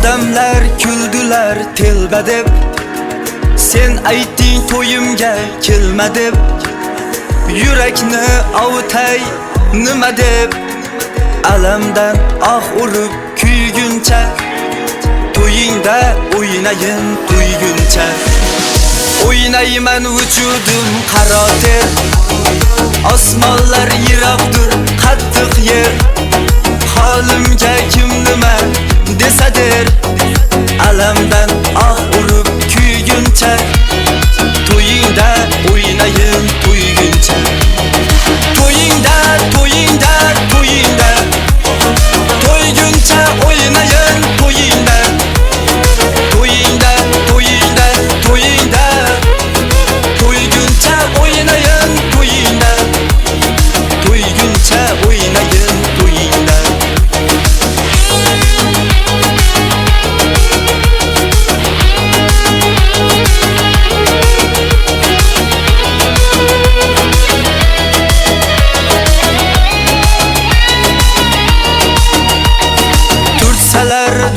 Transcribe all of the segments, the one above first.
Odamlar kuldilar telba deb, sen aytding to'yimga kelma deb. Yurakni avutay nima deb, alamdan urib kuyguncha, to'yingda o'ynayin to'yguncha. O'ynayman vujudim qaroter, osmonlar yiroqdir qattiq yer. Holimga kim nima desadir, alamdan urib kuyguncha, to'yingda o'ynayin to'yguncha. To'yingda, to'yingda, to'yingda, to'yguncha o'ynayin to'yingda. To'yingda, to'yingda, to'yingda, to'yguncha o'ynayin to'yingda. To'yguncha o'ynayin to'yingda.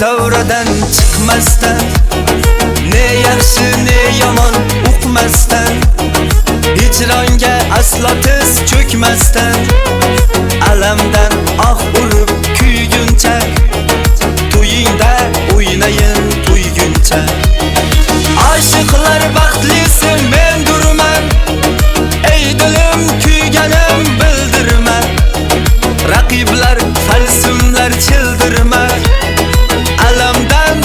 Davradan chiqmasdan, ne yaxshi ne yomon uqmasdan, hijronga aslo tiz cho'kmasdan, alamdan urib kuyguncha, to'yingda o'ynayin to'yguncha. Oshiqlar baxtlisi mendurman, ey dilim kuyganim bildirma. Raqiblar falsimlar childirma, alamdan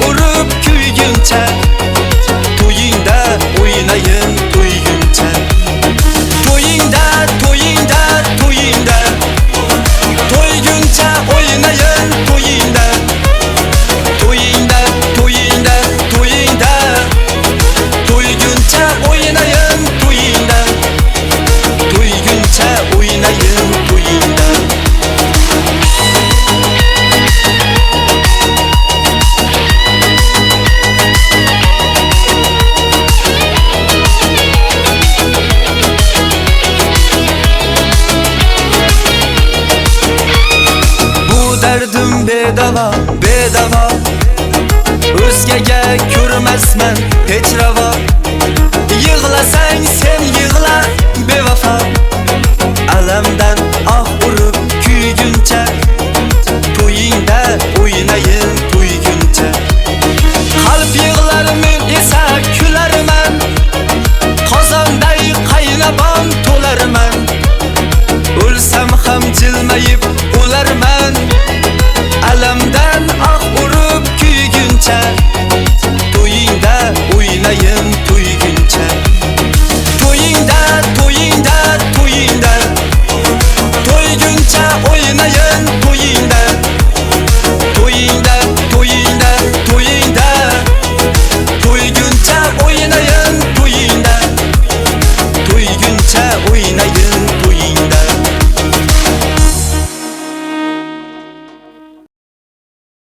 urib kuyguncha, to'yingda o'ynayin to'yguncha. To'yingda, to'yingda, to'yingda, to'yguncha o'ynayin to'yingda. To'yingda, to'yingda, to'yingda, to'yguncha o'ynayin to'yingda. To'yguncha o'ynayin to'yingda. Derdim bedava, bedava, o'zgaga ko'rmasman hech ravo. Yig'lasang sen yig'la bevafo, alamdan urib kuyguncha, to'yingda o'ynayin to'yguncha. Qalb yig'lar men esa kularman, qozonday qaynabon to'larman. O'lsam ham jilmayib o'larman, alamdan urib kuyguncha, to'yingda o'ynayin to'yguncha. To'yingda, to'yingda, to'yingda, to'yguncha o'ynayin to'yingda. To'yingda, to'yingda, to'yingda, to'yguncha o'ynayin to'yingda. To'yguncha o'ynayin